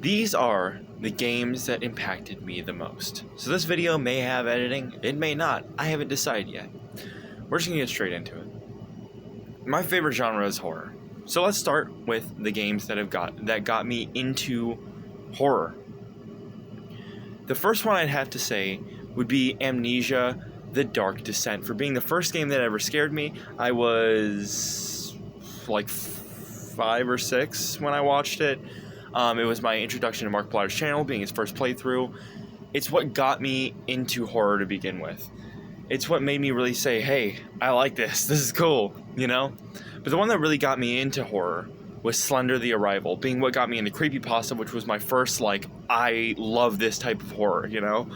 These are the games that impacted me the most. So this video may have editing, it may not. I haven't decided yet. We're just gonna get straight into it. My favorite genre is horror. So let's start with the games that got me into horror. The first one I'd have to say would be Amnesia: The Dark Descent. For being the first game that ever scared me, I was like 5 or 6 when I watched it. It was my introduction to Markiplier's channel, being his first playthrough. It's what got me into horror to begin with. It's what made me really say, hey, I like this. This is cool, you know? But the one that really got me into horror was Slender the Arrival, being what got me into Creepypasta, which was my first, I love this type of horror, you know?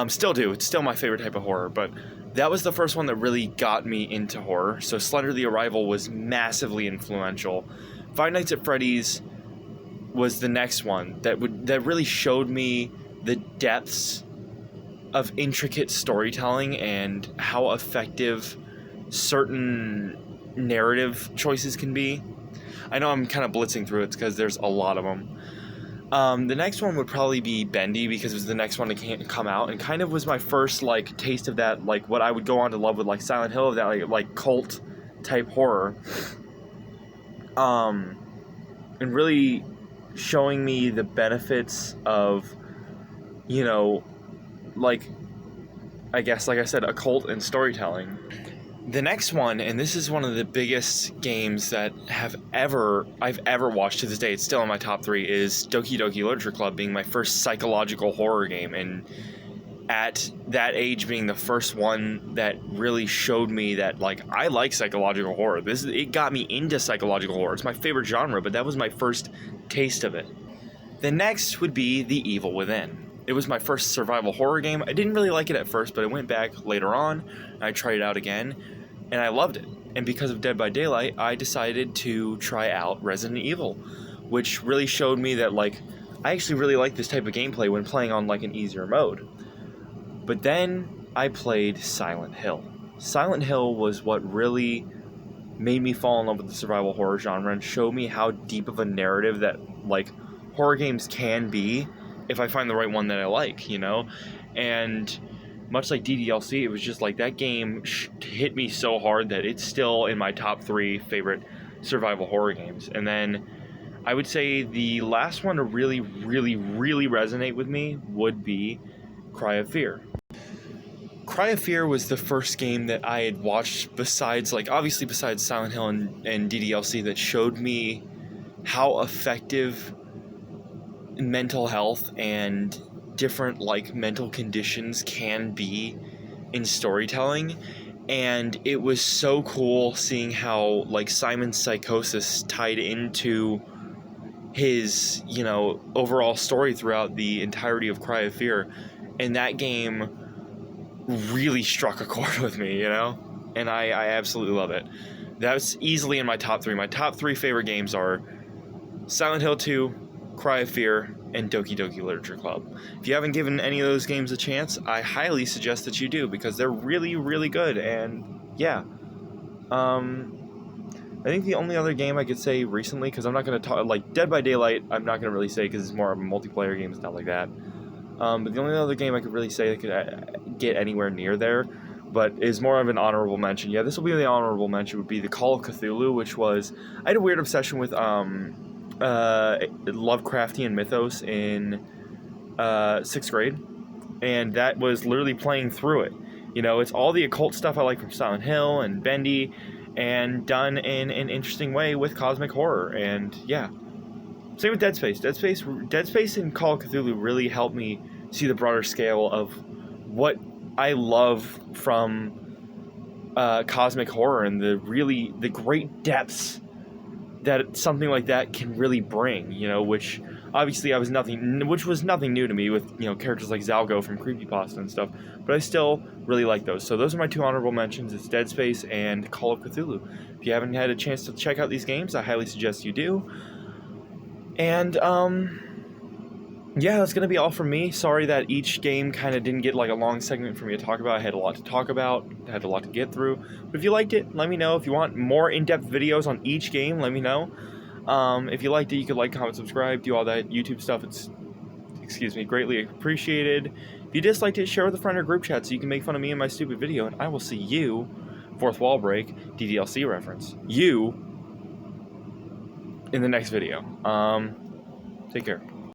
Still do. It's still my favorite type of horror, but that was the first one that really got me into horror. So Slender the Arrival was massively influential. Five Nights at Freddy's was the next one that really showed me the depths of intricate storytelling and how effective certain narrative choices can be. I know I'm kind of blitzing through it because there's a lot of them. The next one would probably be Bendy, because it was the next one to come out and kind of was my first taste of that, what I would go on to love with Silent Hill, of that like cult type horror. And really showing me the benefits of, I guess, like I said, occult and storytelling. The next one, and this is one of the biggest games that I've ever watched to this day, it's still in my top 3, is Doki Doki Literature Club, being my first psychological horror game, and at that age being the first one that really showed me that I like psychological horror. It got me into psychological horror. It's my favorite genre, but that was my first taste of it. The next would be The Evil Within. It was my first survival horror game. I didn't really like it at first, but I went back later on, and I tried it out again, and I loved it. And because of Dead by Daylight, I decided to try out Resident Evil, which really showed me that, I actually really like this type of gameplay when playing on, an easier mode. But then I played Silent Hill. Silent Hill was what really made me fall in love with the survival horror genre and showed me how deep of a narrative that, horror games can be, if I find the right one that I like, And much like DDLC, it was just that game hit me so hard that it's still in my top 3 favorite survival horror games. And then I would say the last one to really, really, really resonate with me would be Cry of Fear. Cry of Fear was the first game that I had watched besides Silent Hill and DDLC that showed me how effective mental health and different mental conditions can be in storytelling. And it was so cool seeing how Simon's psychosis tied into his overall story throughout the entirety of Cry of Fear, and that game really struck a chord with me, and I absolutely love it. That's easily in my top 3. My top 3 favorite games are Silent Hill 2, Cry of Fear, and Doki Doki Literature Club. If you haven't given any of those games a chance, I highly suggest that you do, because they're really, really good. And yeah, I think the only other game I could say recently, because I'm not going to talk, Dead by Daylight, I'm not going to really say because it's more of a multiplayer game, stuff like that. But the only other game I could really say that could get anywhere near there, but is more of an honorable mention. Yeah, this will be the honorable mention, would be the Call of Cthulhu, which was, I had a weird obsession with Lovecraftian mythos in 6th grade, and that was literally playing through it. It's all the occult stuff I like from Silent Hill and Bendy, and done in an interesting way with cosmic horror. And yeah, same with Dead Space. Dead Space and Call of Cthulhu really helped me see the broader scale of what I love from cosmic horror, and the great depths that something like that can really bring, which obviously was nothing new to me with, characters like Zalgo from Creepypasta and stuff, but I still really like those. So those are my 2 honorable mentions. It's Dead Space and Call of Cthulhu. If you haven't had a chance to check out these games, I highly suggest you do. And yeah, that's going to be all from me. Sorry that each game kind of didn't get a long segment for me to talk about. I had a lot to talk about, had a lot to get through. But if you liked it, let me know. If you want more in-depth videos on each game, let me know. If you liked it, you could like, comment, subscribe, do all that YouTube stuff. It's, greatly appreciated. If you disliked it, share with a friend or group chat so you can make fun of me and my stupid video, and I will see you, fourth wall break, DDLC reference, you in the next video. Take care.